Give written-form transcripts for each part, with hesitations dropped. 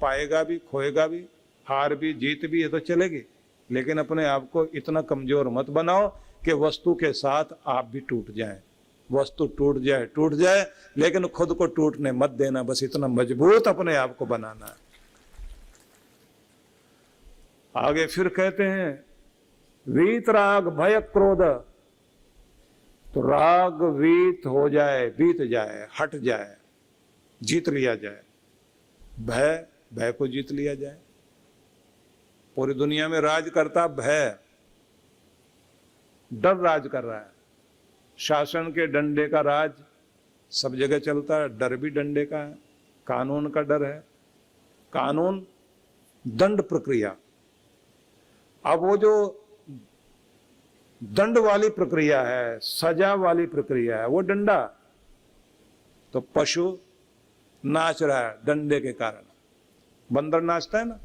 पाएगा भी, खोएगा भी, हार भी जीत भी ये तो चलेगी, लेकिन अपने आप को इतना कमजोर मत बनाओ कि वस्तु के साथ आप भी टूट जाएं। वस्तु टूट जाए, लेकिन खुद को टूटने मत देना। बस इतना मजबूत अपने आप को बनाना है। आगे फिर कहते हैं वीत राग भय क्रोध। तो राग वीत हो जाए, बीत जाए, हट जाए, जीत लिया जाए। भय को जीत लिया जाए। पूरी दुनिया में राज करता भय, डर राज कर रहा है। शासन के डंडे का राज सब जगह चलता है, डर भी डंडे का है, कानून का डर है। कानून दंड प्रक्रिया। अब वो जो दंड वाली प्रक्रिया है, सजा वाली प्रक्रिया है, वो डंडा। तो पशु नाच रहा है डंडे के कारण। बंदर नाचता है ना,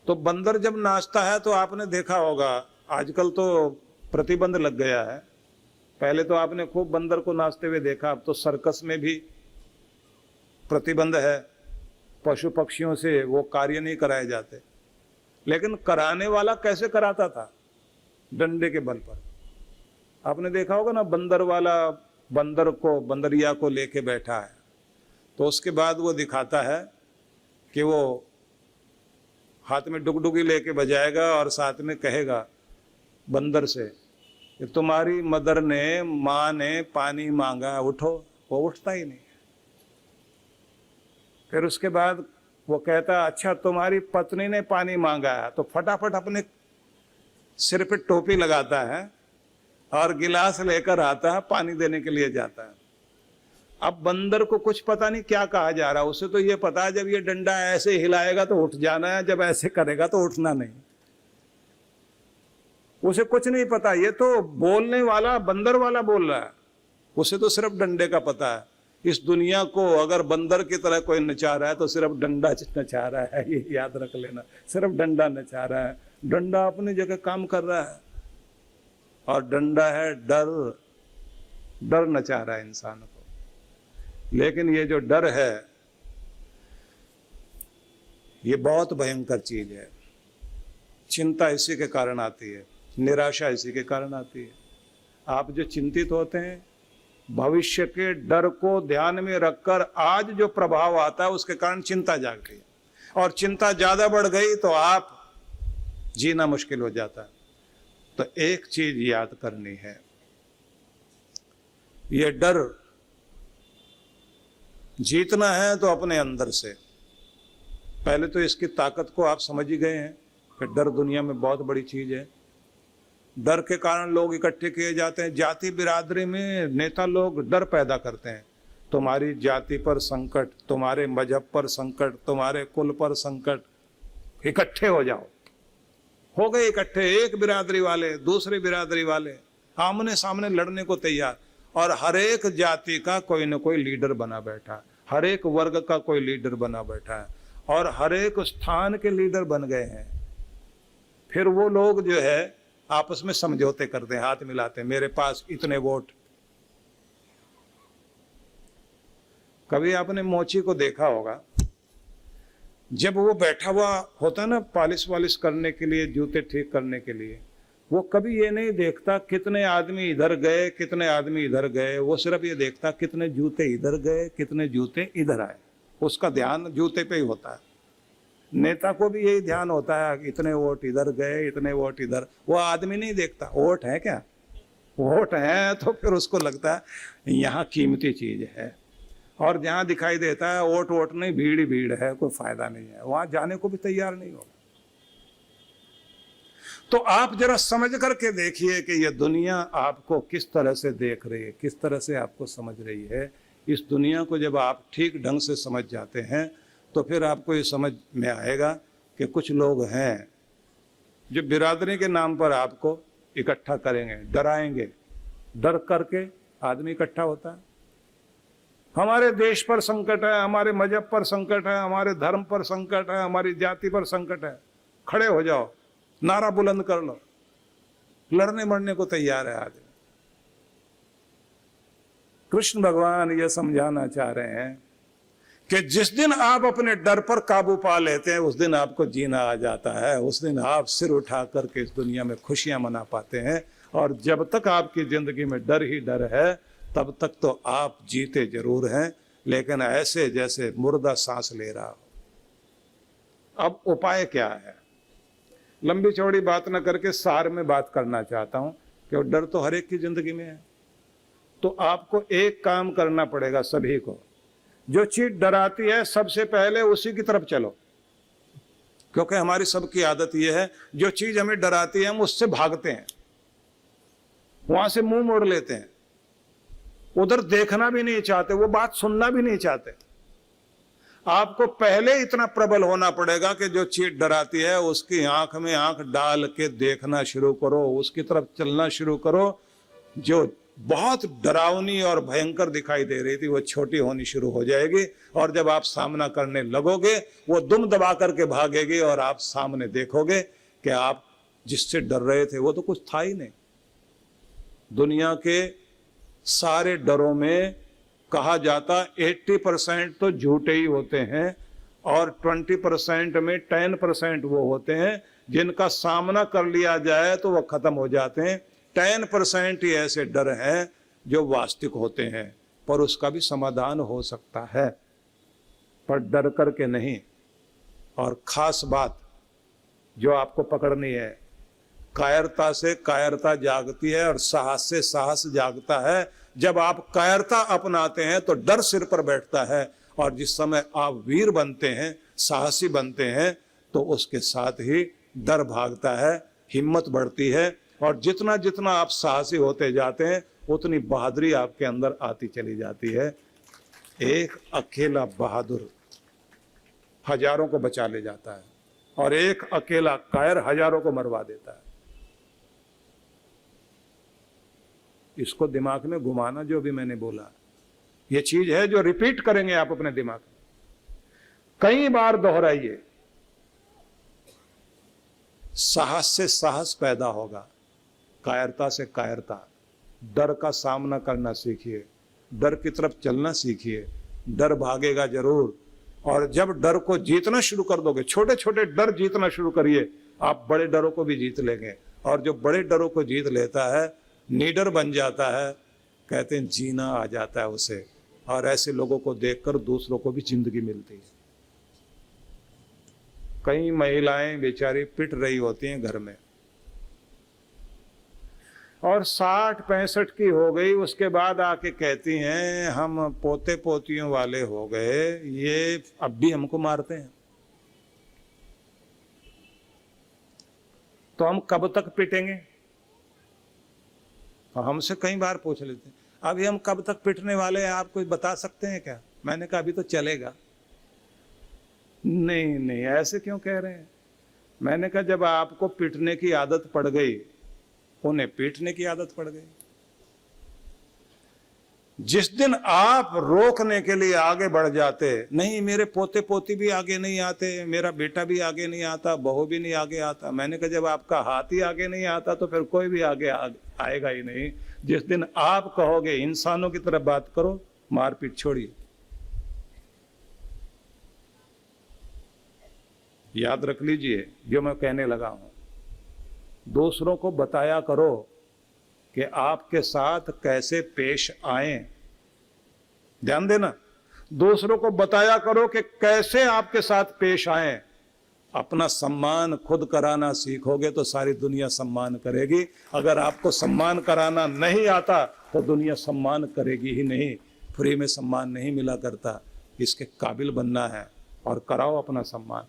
तो बंदर जब नाचता है तो आपने देखा होगा, आजकल तो प्रतिबंध लग गया है। पहले तो आपने खूब बंदर को नाचते हुए देखा, अब तो सर्कस में भी प्रतिबंध है। पशु पक्षियों से वो कार्य नहीं कराए जाते, लेकिन कराने वाला कैसे कराता था? डंडे के बल पर। आपने देखा होगा ना, बंदर वाला बंदरिया को लेके बैठा है, तो उसके बाद वो दिखाता है कि वो हाथ में डुगडुगी लेके बजाएगा और साथ में कहेगा बंदर से कि तुम्हारी मदर ने, माँ ने पानी मांगा, उठो। वो उठता ही नहीं। फिर उसके बाद वो कहता अच्छा तुम्हारी पत्नी ने पानी मांगा है, तो फटाफट अपने सिर पे टोपी लगाता है और गिलास लेकर आता है, पानी देने के लिए जाता है। अब बंदर को कुछ पता नहीं क्या कहा जा रहा है, उसे तो ये पता है जब ये डंडा ऐसे हिलाएगा तो उठ जाना है, जब ऐसे करेगा तो उठना नहीं। उसे कुछ नहीं पता, ये तो बोलने वाला बंदर वाला बोल रहा है, उसे तो सिर्फ डंडे का पता है। इस दुनिया को अगर बंदर की तरह कोई नचा रहा है तो सिर्फ डंडा नचा रहा है, ये याद रख लेना। सिर्फ डंडा नचा रहा है, डंडा अपनी जगह काम कर रहा है। और डंडा है डर, डर नचा रहा है इंसान को। लेकिन ये जो डर है ये बहुत भयंकर चीज है। चिंता इसी के कारण आती है, निराशा इसी के कारण आती है। आप जो चिंतित होते हैं, भविष्य के डर को ध्यान में रखकर आज जो प्रभाव आता है उसके कारण चिंता जाग गई, और चिंता ज्यादा बढ़ गई तो आप जीना मुश्किल हो जाता है। तो एक चीज याद करनी है, ये डर जीतना है तो अपने अंदर से। पहले तो इसकी ताकत को आप समझ ही गए हैं कि डर दुनिया में बहुत बड़ी चीज है। डर के कारण लोग इकट्ठे किए जाते हैं। जाति बिरादरी में नेता लोग डर पैदा करते हैं। तुम्हारी जाति पर संकट, तुम्हारे मजहब पर संकट, तुम्हारे कुल पर संकट, इकट्ठे हो जाओ। हो गए इकट्ठे, एक बिरादरी वाले दूसरे बिरादरी वाले आमने सामने लड़ने को तैयार। और हर एक जाति का कोई न कोई लीडर बना बैठा है, हर एक वर्ग का कोई लीडर बना बैठा है, और हर एक स्थान के लीडर बन गए हैं। फिर वो लोग जो है आपस में समझौते करते हैं, हाथ मिलाते हैं, मेरे पास इतने वोट। कभी आपने मोची को देखा होगा, जब वो बैठा हुआ होता है ना पॉलिश वालिश करने के लिए, जूते ठीक करने के लिए, वो कभी ये नहीं देखता कितने आदमी इधर गए, कितने आदमी इधर गए। वो सिर्फ ये देखता कितने जूते इधर गए, कितने जूते इधर आए। उसका ध्यान जूते पे ही होता है। नेता को भी यही ध्यान होता है, इतने वोट इधर गए, इतने वोट इधर। वो आदमी नहीं देखता वोट है क्या, वोट है तो फिर उसको लगता है यहाँ कीमती चीज है। और जहाँ दिखाई देता है वोट वोट नहीं, भीड़ ही भीड़ है, कोई फायदा नहीं है, वहां जाने को भी तैयार नहीं होगा। तो आप जरा समझ करके देखिए कि ये दुनिया आपको किस तरह से देख रही है, किस तरह से आपको समझ रही है। इस दुनिया को जब आप ठीक ढंग से समझ जाते हैं तो फिर आपको ये समझ में आएगा कि कुछ लोग हैं जो बिरादरी के नाम पर आपको इकट्ठा करेंगे, डराएंगे। डर करके आदमी इकट्ठा होता है। हमारे देश पर संकट है, हमारे मजहब पर संकट है, हमारे धर्म पर संकट है, हमारी जाति पर संकट है, खड़े हो जाओ, नारा बुलंद कर लो। लड़ने मरने को तैयार है आदमी। कृष्ण भगवान ये समझाना चाह रहे हैं कि जिस दिन आप अपने डर पर काबू पा लेते हैं उस दिन आपको जीना आ जाता है, उस दिन आप सिर उठा करके इस दुनिया में खुशियां मना पाते हैं। और जब तक आपकी जिंदगी में डर ही डर है तब तक तो आप जीते जरूर हैं, लेकिन ऐसे जैसे मुर्दा सांस ले रहा हो। अब उपाय क्या है? लंबी चौड़ी बात न करके सार में बात करना चाहता हूं कि डर तो हर एक की जिंदगी में है। तो आपको एक काम करना पड़ेगा सभी को, जो चीज डराती है सबसे पहले उसी की तरफ चलो, क्योंकि हमारी सबकी आदत यह है जो चीज हमें डराती है हम उससे भागते हैं, वहां से मुंह मोड़ लेते हैं, उधर देखना भी नहीं चाहते, वो बात सुनना भी नहीं चाहते। आपको पहले इतना प्रबल होना पड़ेगा कि जो चीज डराती है उसकी आंख में आंख डाल के देखना शुरू करो, उसकी तरफ चलना शुरू करो। जो बहुत डरावनी और भयंकर दिखाई दे रही थी वो छोटी होनी शुरू हो जाएगी, और जब आप सामना करने लगोगे वो दुम दबा करके भागेगी और आप सामने देखोगे कि आप जिससे डर रहे थे वो तो कुछ था ही नहीं। दुनिया के सारे डरों में कहा जाता 80% तो झूठे ही होते हैं और 20% में 10% वो होते हैं जिनका सामना कर लिया जाए तो वो खत्म हो जाते हैं। 10% ही ऐसे डर हैं जो वास्तविक होते हैं, पर उसका भी समाधान हो सकता है, पर डर करके नहीं। और खास बात जो आपको पकड़नी है, कायरता से कायरता जागती है और साहस से साहस जागता है। जब आप कायरता अपनाते हैं तो डर सिर पर बैठता है, और जिस समय आप वीर बनते हैं, साहसी बनते हैं, तो उसके साथ ही डर भागता है, हिम्मत बढ़ती है, और जितना जितना आप साहसी होते जाते हैं उतनी बहादुरी आपके अंदर आती चली जाती है। एक अकेला बहादुर हजारों को बचा ले जाता है और एक अकेला कायर हजारों को मरवा देता है। इसको दिमाग में घुमाना, जो भी मैंने बोला ये चीज है जो रिपीट करेंगे आप अपने दिमाग में, कई बार दोहराइए। साहस से साहस पैदा होगा, कायरता से कायरता। डर का सामना करना सीखिए, डर की तरफ चलना सीखिए। डर भागेगा जरूर, और जब डर को जीतना शुरू कर दोगे, छोटे छोटे डर जीतना शुरू करिए, आप बड़े डरों को भी जीत लेंगे। और जो बड़े डरों को जीत लेता है नीडर बन जाता है, कहते हैं जीना आ जाता है उसे। और ऐसे लोगों को देखकर दूसरों को भी जिंदगी मिलती है। कई महिलाएं बेचारी पिट रही होती हैं घर में, और 60-65 की हो गई, उसके बाद आके कहती हैं हम पोते पोतियों वाले हो गए, ये अब भी हमको मारते हैं, तो हम कब तक पिटेंगे? और हमसे कई बार पूछ लेते हैं अभी हम कब तक पिटने वाले हैं, आप कोई बता सकते हैं क्या? मैंने कहा अभी तो चलेगा। नहीं नहीं, ऐसे क्यों कह रहे हैं? मैंने कहा जब आपको पिटने की आदत पड़ गई, उन्हें पीटने की आदत पड़ गई। जिस दिन आप रोकने के लिए आगे बढ़ जाते, नहीं मेरे पोते पोती भी आगे नहीं आते, मेरा बेटा भी आगे नहीं आता, बहू भी नहीं आगे आता। मैंने कहा जब आपका हाथ ही आगे नहीं आता तो फिर कोई भी आगे आएगा ही नहीं। जिस दिन आप कहोगे इंसानों की तरह बात करो, मारपीट छोड़िए। याद रख लीजिए जो मैं कहने लगा हूं, दूसरों को बताया करो कि आपके साथ कैसे पेश आए। ध्यान देना, दूसरों को बताया करो कि कैसे आपके साथ पेश आए। अपना सम्मान खुद कराना सीखोगे तो सारी दुनिया सम्मान करेगी। अगर आपको सम्मान कराना नहीं आता तो दुनिया सम्मान करेगी ही नहीं। फ्री में सम्मान नहीं मिला करता, इसके काबिल बनना है और कराओ अपना सम्मान।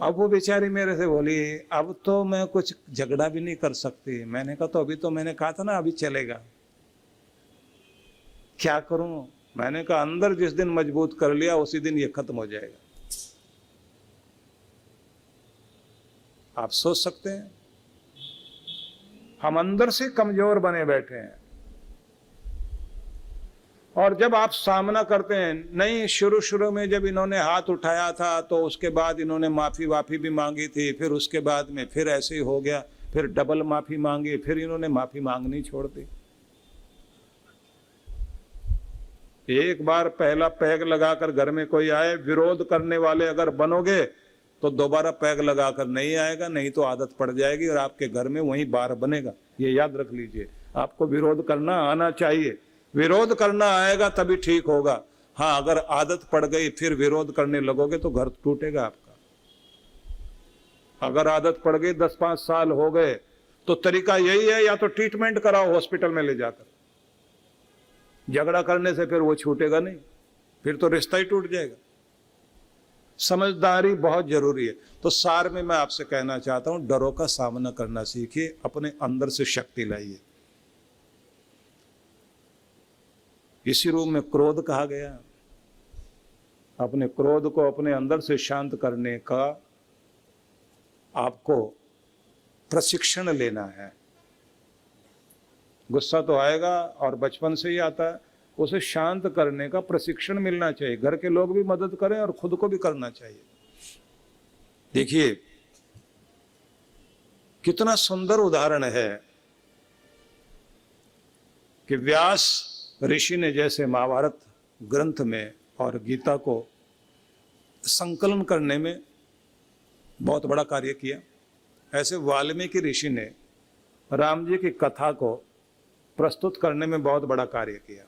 अब वो बेचारी मेरे से बोली अब तो मैं कुछ झगड़ा भी नहीं कर सकती। मैंने कहा तो अभी तो मैंने कहा था ना अभी चलेगा, क्या करूं? मैंने कहा अंदर जिस दिन मजबूत कर लिया उसी दिन ये खत्म हो जाएगा। आप सोच सकते हैं हम अंदर से कमजोर बने बैठे हैं, और जब आप सामना करते हैं, नहीं शुरू शुरू में जब इन्होंने हाथ उठाया था तो उसके बाद इन्होंने माफी वाफी भी मांगी थी, फिर उसके बाद में फिर ऐसे ही हो गया, फिर डबल माफी मांगी, फिर इन्होंने माफी मांगनी छोड़ दी। एक बार पहला पैग लगाकर घर में कोई आए, विरोध करने वाले अगर बनोगे तो दोबारा पैग लगाकर नहीं आएगा, नहीं तो आदत पड़ जाएगी और आपके घर में वही बार बनेगा। ये याद रख लीजिए, आपको विरोध करना आना चाहिए, विरोध करना आएगा तभी ठीक होगा। हाँ, अगर आदत पड़ गई फिर विरोध करने लगोगे तो घर टूटेगा आपका। अगर आदत पड़ गई 10-5 साल हो गए तो तरीका यही है, या तो ट्रीटमेंट कराओ हॉस्पिटल में ले जाकर। झगड़ा करने से फिर वो छूटेगा नहीं, फिर तो रिश्ता ही टूट जाएगा। समझदारी बहुत जरूरी है। तो सार में मैं आपसे कहना चाहता हूं, डरों का सामना करना सीखिए, अपने अंदर से शक्ति लाइए। इसी रूप में क्रोध कहा गया। अपने क्रोध को अपने अंदर से शांत करने का आपको प्रशिक्षण लेना है। गुस्सा तो आएगा और बचपन से ही आता है, उसे शांत करने का प्रशिक्षण मिलना चाहिए। घर के लोग भी मदद करें और खुद को भी करना चाहिए। देखिए कितना सुंदर उदाहरण है कि व्यास ऋषि ने जैसे महाभारत ग्रंथ में और गीता को संकलन करने में बहुत बड़ा कार्य किया, ऐसे वाल्मीकि ऋषि ने राम जी की कथा को प्रस्तुत करने में बहुत बड़ा कार्य किया।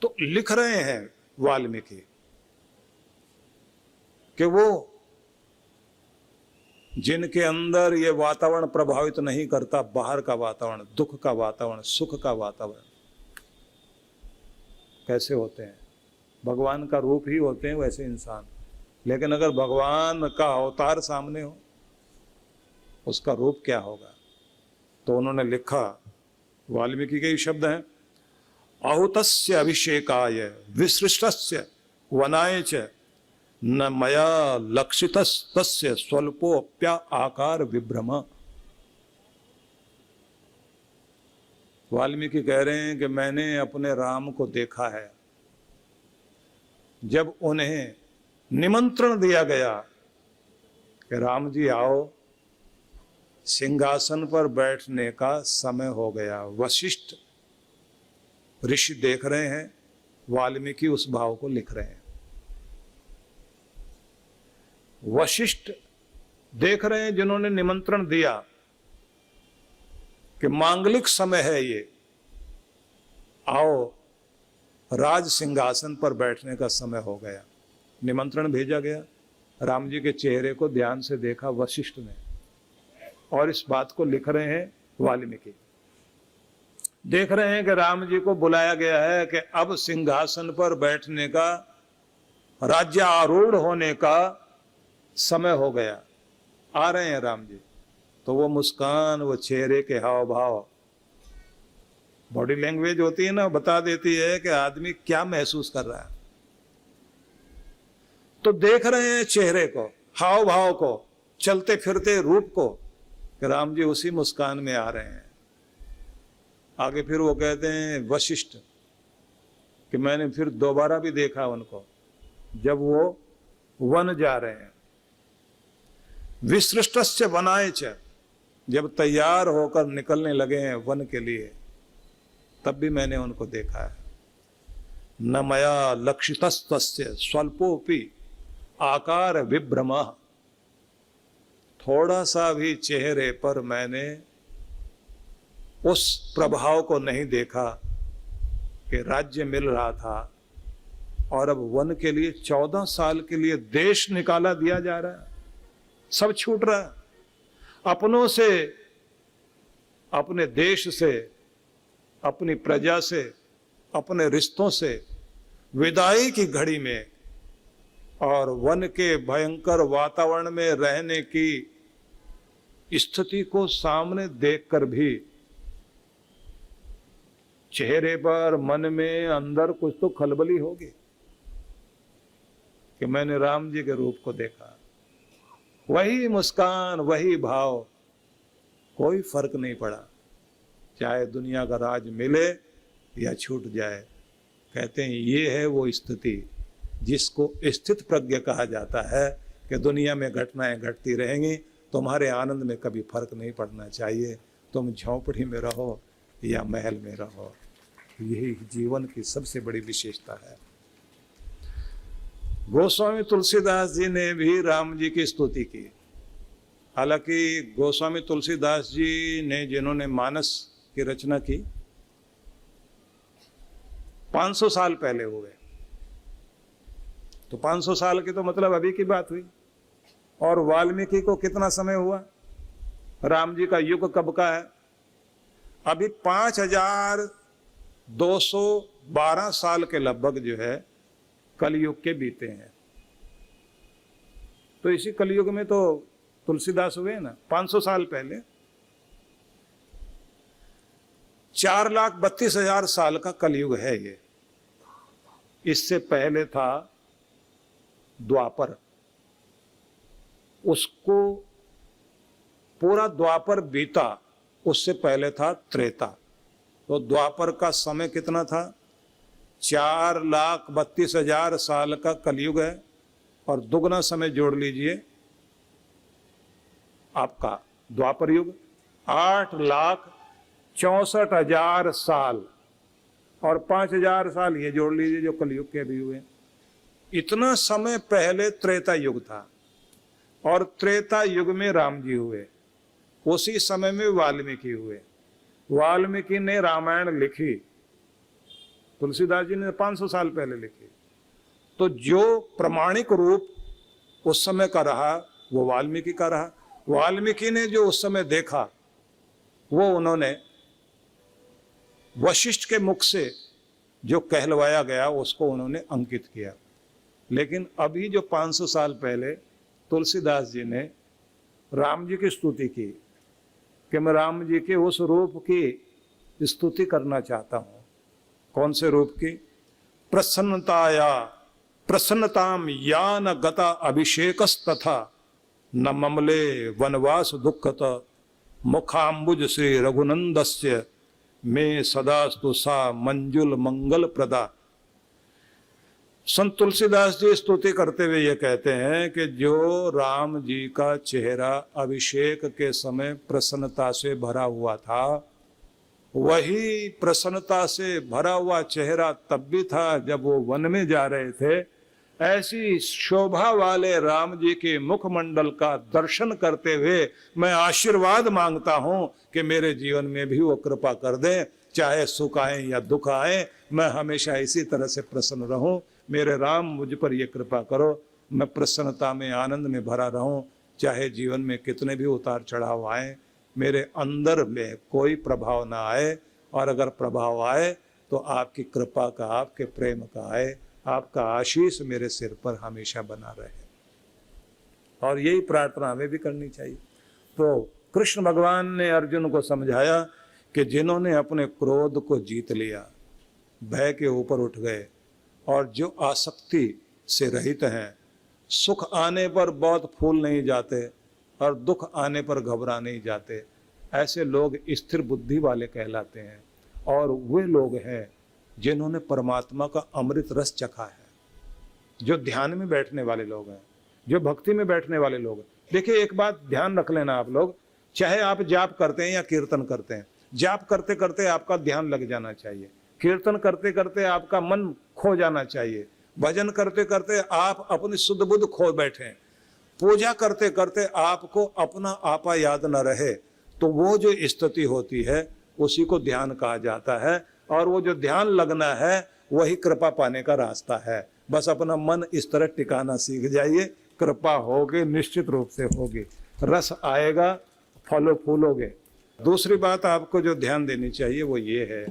तो लिख रहे हैं वाल्मीकि कि वो जिनके अंदर ये वातावरण प्रभावित नहीं करता, बाहर का वातावरण, दुख का वातावरण, सुख का वातावरण, कैसे होते हैं? भगवान का रूप ही होते हैं वैसे इंसान। लेकिन अगर भगवान का अवतार सामने हो, उसका रूप क्या होगा? तो उन्होंने लिखा, वाल्मीकि के शब्द हैं, आहुतस्य अभिषेकाय विसृष्टस्य वनाय च न मया लक्षितस्तस्य स्वल्पोप्या आकार विभ्रम। वाल्मीकि कह रहे हैं कि मैंने अपने राम को देखा है, जब उन्हें निमंत्रण दिया गया कि राम जी आओ, सिंहासन पर बैठने का समय हो गया। वशिष्ठ ऋषि देख रहे हैं, वाल्मीकि उस भाव को लिख रहे हैं। वशिष्ठ देख रहे हैं जिन्होंने निमंत्रण दिया कि मांगलिक समय है ये, आओ, राज सिंहासन पर बैठने का समय हो गया। निमंत्रण भेजा गया, राम जी के चेहरे को ध्यान से देखा वशिष्ठ ने, और इस बात को लिख रहे हैं वाल्मीकि। देख रहे हैं कि राम जी को बुलाया गया है कि अब सिंहासन पर बैठने का, राज्य आरूढ़ होने का समय हो गया। आ रहे हैं राम जी, तो वो मुस्कान, वो चेहरे के हाव भाव, बॉडी लैंग्वेज होती है ना, बता देती है कि आदमी क्या महसूस कर रहा है। तो देख रहे हैं चेहरे को, हाव भाव को, चलते फिरते रूप को, कि राम जी उसी मुस्कान में आ रहे हैं। आगे फिर वो कहते हैं वशिष्ठ कि मैंने फिर दोबारा भी देखा उनको, जब वो वन जा रहे हैं। विसृष्टस्य वनाय च, जब तैयार होकर निकलने लगे हैं वन के लिए, तब भी मैंने उनको देखा है। न मया लक्षितस्तस्य स्वल्पोपि आकार विभ्रम। थोड़ा सा भी चेहरे पर मैंने उस प्रभाव को नहीं देखा कि राज्य मिल रहा था और अब वन के लिए 14 साल के लिए देश निकाला दिया जा रहा है, सब छूट रहा है। अपनों से, अपने देश से, अपनी प्रजा से, अपने रिश्तों से विदाई की घड़ी में और वन के भयंकर वातावरण में रहने की स्थिति को सामने देखकर भी चेहरे पर, मन में, अंदर कुछ तो खलबली होगी कि मैंने राम जी के रूप को देखा। वही मुस्कान, वही भाव, कोई फर्क नहीं पड़ा, चाहे दुनिया का राज मिले या छूट जाए। कहते हैं ये है वो स्थिति जिसको स्थित प्रज्ञ कहा जाता है, कि दुनिया में घटनाएं घटती रहेंगी, तुम्हारे आनंद में कभी फर्क नहीं पड़ना चाहिए। तुम झोंपड़ी में रहो या महल में रहो, यही जीवन की सबसे बड़ी विशेषता है। गोस्वामी तुलसीदास जी ने भी राम जी की स्तुति की। हालांकि गोस्वामी तुलसीदास जी ने जिन्होंने मानस की रचना की 500 साल पहले हुए, तो 500 साल की तो मतलब अभी की बात हुई। और वाल्मीकि को कितना समय हुआ? राम जी का युग कब का है? अभी 5212 साल के लगभग जो है कलयुग के बीते हैं। तो इसी कलयुग में तो तुलसीदास हुए ना 500 साल पहले। 4,32,000 साल का कलयुग है ये। इससे पहले था द्वापर, उसको पूरा द्वापर बीता, उससे पहले था त्रेता। तो द्वापर का समय कितना था? 4,32,000 साल का कलयुग है, और दुगना समय जोड़ लीजिए आपका द्वापर युग 8,64,000 साल, और 5,000 साल ये जोड़ लीजिए जो कलयुग के भी हुए। इतना समय पहले त्रेता युग था, और त्रेता युग में राम जी हुए। उसी समय में वाल्मीकि हुए। वाल्मीकि ने रामायण लिखी, तुलसीदास जी ने 500 साल पहले लिखी। तो जो प्रमाणिक रूप उस समय का रहा वो वाल्मीकि का रहा। वाल्मीकि ने जो उस समय देखा वो उन्होंने वशिष्ठ के मुख से जो कहलवाया गया उसको उन्होंने अंकित किया। लेकिन अभी जो 500 साल पहले तुलसीदास जी ने राम जी की स्तुति की कि मैं राम जी के उस रूप की स्तुति करना चाहता हूं। कौन से रूप की? प्रसन्नताम या न गता अभिषेकस्तथा न ममले वनवास दुखत मुखाम्बुज श्री रघुनंदस्य में सदास्तु सा मंजुल मंगल प्रदा। संत तुलसीदास जी स्तुति करते हुए ये कहते हैं कि जो राम जी का चेहरा अभिषेक के समय प्रसन्नता से भरा हुआ था, वही प्रसन्नता से भरा हुआ चेहरा तब भी था जब वो वन में जा रहे थे। ऐसी शोभा वाले राम जी के मुखमंडल का दर्शन करते हुए मैं आशीर्वाद मांगता हूं कि मेरे जीवन में भी वो कृपा कर दें। चाहे सुख आए या दुख आए, मैं हमेशा इसी तरह से प्रसन्न रहूं। मेरे राम मुझ पर ये कृपा करो, मैं प्रसन्नता में आनंद में भरा रहूं। चाहे जीवन में कितने भी उतार चढ़ाव आए, मेरे अंदर में कोई प्रभाव ना आए, और अगर प्रभाव आए तो आपकी कृपा का, आपके प्रेम का आए। आपका आशीष मेरे सिर पर हमेशा बना रहे। और यही प्रार्थना हमें भी करनी चाहिए। तो कृष्ण भगवान ने अर्जुन को समझाया कि जिन्होंने अपने क्रोध को जीत लिया, भय के ऊपर उठ गए, और जो आसक्ति से रहित हैं, सुख आने पर बहुत फूल नहीं जाते और दुख आने पर घबरा नहीं जाते, ऐसे लोग स्थिर बुद्धि वाले कहलाते हैं। और वे लोग हैं जिन्होंने परमात्मा का अमृत रस चखा है, जो ध्यान में बैठने वाले लोग हैं, जो भक्ति में बैठने वाले लोग हैं। देखिए, एक बात ध्यान रख लेना आप लोग, चाहे आप जाप करते हैं या कीर्तन करते हैं, जाप करते करते आपका ध्यान लग जाना चाहिए, कीर्तन करते करते आपका मन खो जाना चाहिए, भजन करते करते आप अपनी शुद्ध बुद्ध खो बैठे, पूजा करते करते आपको अपना आपा याद न रहे, तो वो जो स्थिति होती है उसी को ध्यान कहा जाता है। और वो जो ध्यान लगना है वही कृपा पाने का रास्ता है। बस अपना मन इस तरह टिकाना सीख जाइए, कृपा होगी, निश्चित रूप से होगी, रस आएगा, फलो फूलोगे। दूसरी बात आपको जो ध्यान देनी चाहिए वो ये है,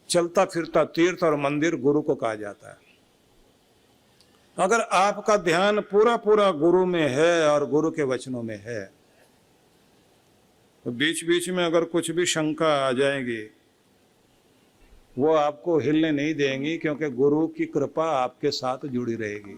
चलता फिरता तीर्थ और मंदिर गुरु को कहा जाता है। अगर आपका ध्यान पूरा पूरा गुरु में है और गुरु के वचनों में है, तो बीच बीच में अगर कुछ भी शंका आ जाएगी वो आपको हिलने नहीं देंगी, क्योंकि गुरु की कृपा आपके साथ जुड़ी रहेगी।